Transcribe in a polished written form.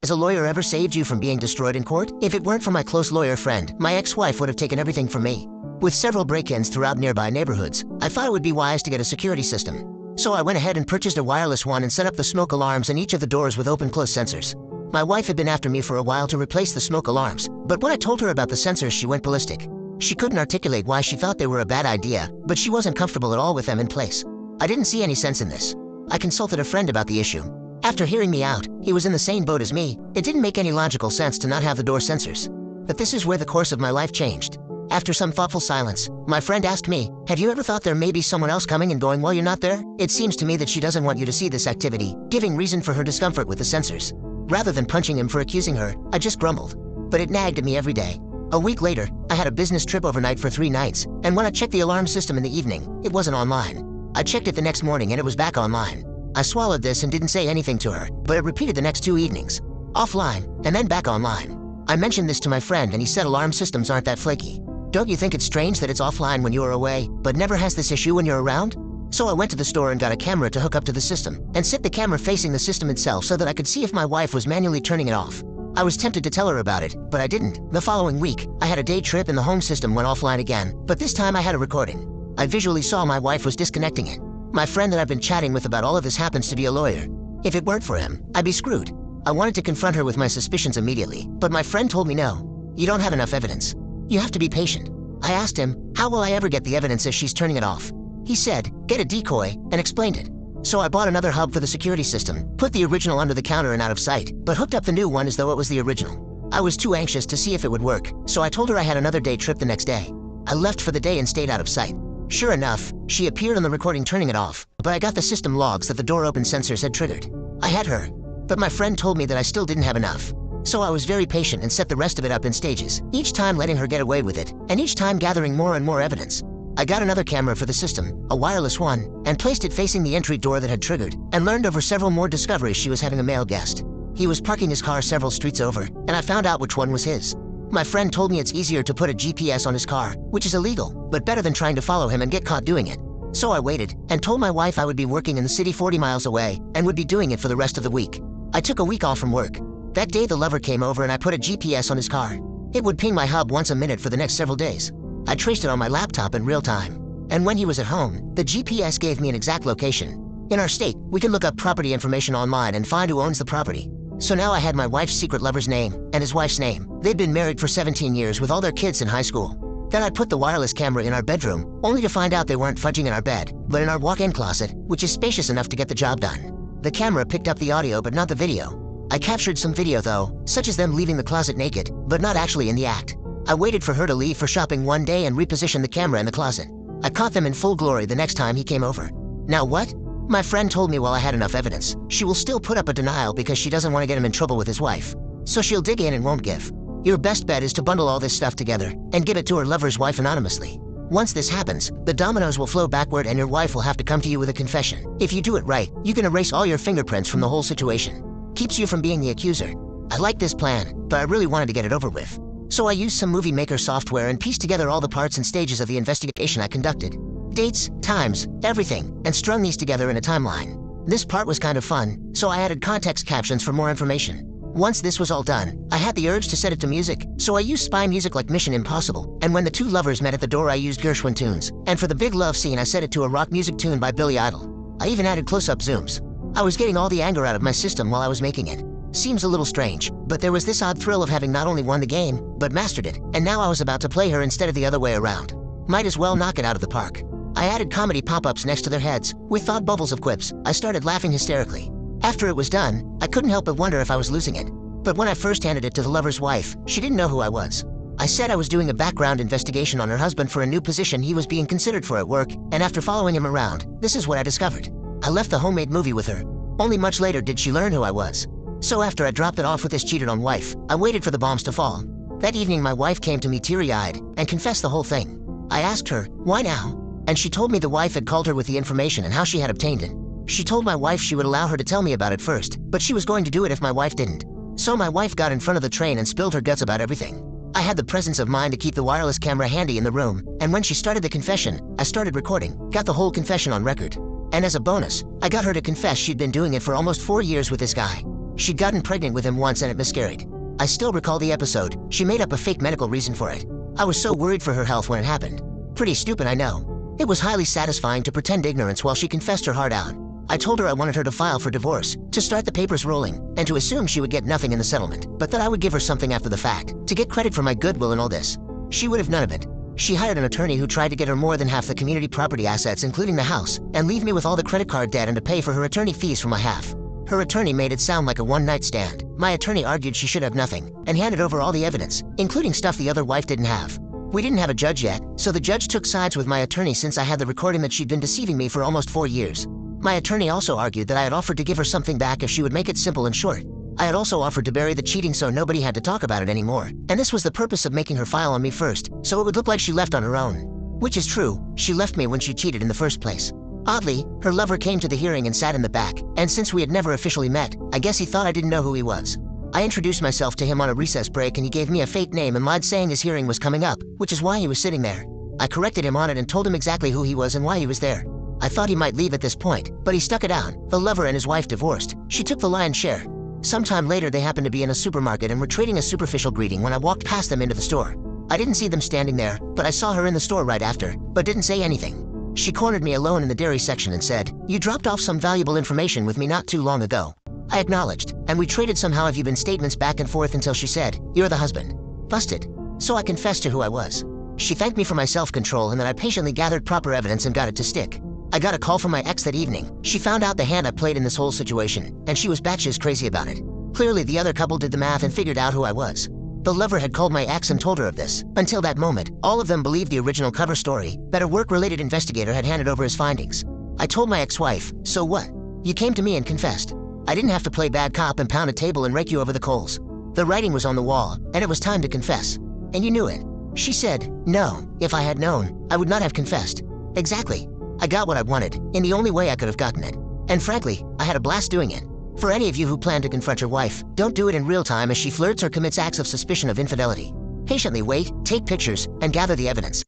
Has a lawyer ever saved you from being destroyed in court? If it weren't for my close lawyer friend, my ex-wife would have taken everything from me. With several break-ins throughout nearby neighborhoods, I thought it would be wise to get a security system. So I went ahead and purchased a wireless one and set up the smoke alarms in each of the doors with open-close sensors. My wife had been after me for a while to replace the smoke alarms, but when I told her about the sensors, she went ballistic. She couldn't articulate why she thought they were a bad idea, but she wasn't comfortable at all with them in place. I didn't see any sense in this. I consulted a friend about the issue. After hearing me out, he was in the same boat as me. It didn't make any logical sense to not have the door sensors. But this is where the course of my life changed. After some thoughtful silence, my friend asked me, "Have you ever thought there may be someone else coming and going while you're not there? It seems to me that she doesn't want you to see this activity," giving reason for her discomfort with the sensors. Rather than punching him for accusing her, I just grumbled. But it nagged at me every day. A week later, I had a business trip overnight for 3 nights, and when I checked the alarm system in the evening, it wasn't online. I checked it the next morning and it was back online. I swallowed this and didn't say anything to her, but it repeated the next 2 evenings. Offline, and then back online. I mentioned this to my friend and he said alarm systems aren't that flaky. Don't you think it's strange that it's offline when you are away, but never has this issue when you're around? So I went to the store and got a camera to hook up to the system, and set the camera facing the system itself so that I could see if my wife was manually turning it off. I was tempted to tell her about it, but I didn't. The following week, I had a day trip and the home system went offline again, but this time I had a recording. I visually saw my wife was disconnecting it. My friend that I've been chatting with about all of this happens to be a lawyer. If it weren't for him, I'd be screwed. I wanted to confront her with my suspicions immediately, but my friend told me no. You don't have enough evidence. You have to be patient. I asked him, how will I ever get the evidence as she's turning it off? He said, get a decoy, and explained it. So I bought another hub for the security system, put the original under the counter and out of sight, but hooked up the new one as though it was the original. I was too anxious to see if it would work, so I told her I had another day trip the next day. I left for the day and stayed out of sight. Sure enough, she appeared on the recording turning it off, but I got the system logs that the door open sensors had triggered. I had her, but my friend told me that I still didn't have enough. So I was very patient and set the rest of it up in stages, each time letting her get away with it, and each time gathering more and more evidence. I got another camera for the system, a wireless one, and placed it facing the entry door that had triggered, and learned over several more discoveries she was having a male guest. He was parking his car several streets over, and I found out which one was his. My friend told me it's easier to put a GPS on his car, which is illegal, but better than trying to follow him and get caught doing it. So I waited, and told my wife I would be working in the city 40 miles away, and would be doing it for the rest of the week. I took a week off from work. That day the lover came over and I put a GPS on his car. It would ping my hub once a minute for the next several days. I traced it on my laptop in real time. And when he was at home, the GPS gave me an exact location. In our state, we can look up property information online and find who owns the property. So now I had my wife's secret lover's name, and his wife's name. They'd been married for 17 years with all their kids in high school. Then I put the wireless camera in our bedroom, only to find out they weren't fudging in our bed, but in our walk-in closet, which is spacious enough to get the job done. The camera picked up the audio but not the video. I captured some video though, such as them leaving the closet naked, but not actually in the act. I waited for her to leave for shopping one day and repositioned the camera in the closet. I caught them in full glory the next time he came over. Now what? My friend told me while I had enough evidence, she will still put up a denial because she doesn't want to get him in trouble with his wife. So she'll dig in and won't give. Your best bet is to bundle all this stuff together and give it to her lover's wife anonymously. Once this happens, the dominoes will flow backward and your wife will have to come to you with a confession. If you do it right, you can erase all your fingerprints from the whole situation. Keeps you from being the accuser. I liked this plan, but I really wanted to get it over with. So I used some movie maker software and pieced together all the parts and stages of the investigation I conducted. Dates, times, everything, and strung these together in a timeline. This part was kind of fun, so I added context captions for more information. Once this was all done, I had the urge to set it to music, so I used spy music like Mission Impossible, and when the 2 lovers met at the door I used Gershwin tunes, and for the big love scene I set it to a rock music tune by Billy Idol. I even added close-up zooms. I was getting all the anger out of my system while I was making it. Seems a little strange, but there was this odd thrill of having not only won the game, but mastered it, and now I was about to play her instead of the other way around. Might as well knock it out of the park. I added comedy pop-ups next to their heads, with thought bubbles of quips. I started laughing hysterically. After it was done, I couldn't help but wonder if I was losing it. But when I first handed it to the lover's wife, she didn't know who I was. I said I was doing a background investigation on her husband for a new position he was being considered for at work, and after following him around, this is what I discovered. I left the homemade movie with her. Only much later did she learn who I was. So after I dropped it off with his cheated-on wife, I waited for the bombs to fall. That evening my wife came to me teary-eyed and confessed the whole thing. I asked her, why now? And she told me the wife had called her with the information and how she had obtained it. She told my wife she would allow her to tell me about it first, but she was going to do it if my wife didn't. So my wife got in front of the train and spilled her guts about everything. I had the presence of mind to keep the wireless camera handy in the room, and when she started the confession, I started recording, got the whole confession on record. And as a bonus, I got her to confess she'd been doing it for almost 4 years with this guy. She'd gotten pregnant with him once and it miscarried. I still recall the episode. She made up a fake medical reason for it. I was so worried for her health when it happened. Pretty stupid, I know. It was highly satisfying to pretend ignorance while she confessed her heart out. I told her I wanted her to file for divorce, to start the papers rolling, and to assume she would get nothing in the settlement, but that I would give her something after the fact, to get credit for my goodwill and all this. She would have none of it. She hired an attorney who tried to get her more than half the community property assets, including the house, and leave me with all the credit card debt and to pay for her attorney fees for my half. Her attorney made it sound like a one-night stand. My attorney argued she should have nothing, and handed over all the evidence, including stuff the other wife didn't have. We didn't have a judge yet, so the judge took sides with my attorney since I had the recording that she'd been deceiving me for almost 4 years. My attorney also argued that I had offered to give her something back if she would make it simple and short. I had also offered to bury the cheating so nobody had to talk about it anymore, and this was the purpose of making her file on me first, so it would look like she left on her own. Which is true, she left me when she cheated in the first place. Oddly, her lover came to the hearing and sat in the back, and since we had never officially met, I guess he thought I didn't know who he was. I introduced myself to him on a recess break and he gave me a fake name and lied saying his hearing was coming up, which is why he was sitting there. I corrected him on it and told him exactly who he was and why he was there. I thought he might leave at this point, but he stuck it out. The lover and his wife divorced. She took the lion's share. Sometime later they happened to be in a supermarket and were trading a superficial greeting when I walked past them into the store. I didn't see them standing there, but I saw her in the store right after, but didn't say anything. She cornered me alone in the dairy section and said, "You dropped off some valuable information with me not too long ago." I acknowledged, and we traded some how have you been statements back and forth until she said, "You're the husband." Busted. So I confessed to who I was. She thanked me for my self-control and that I patiently gathered proper evidence and got it to stick. I got a call from my ex that evening. She found out the hand I played in this whole situation, and she was batshit crazy about it. Clearly the other couple did the math and figured out who I was. The lover had called my ex and told her of this. Until that moment, all of them believed the original cover story, that a work-related investigator had handed over his findings. I told my ex-wife, "So what? You came to me and confessed. I didn't have to play bad cop and pound a table and rake you over the coals. The writing was on the wall, and it was time to confess. And you knew it." She said, "No, if I had known, I would not have confessed." Exactly. I got what I wanted, in the only way I could have gotten it. And frankly, I had a blast doing it. For any of you who plan to confront your wife, don't do it in real time as she flirts or commits acts of suspicion of infidelity. Patiently wait, take pictures, and gather the evidence.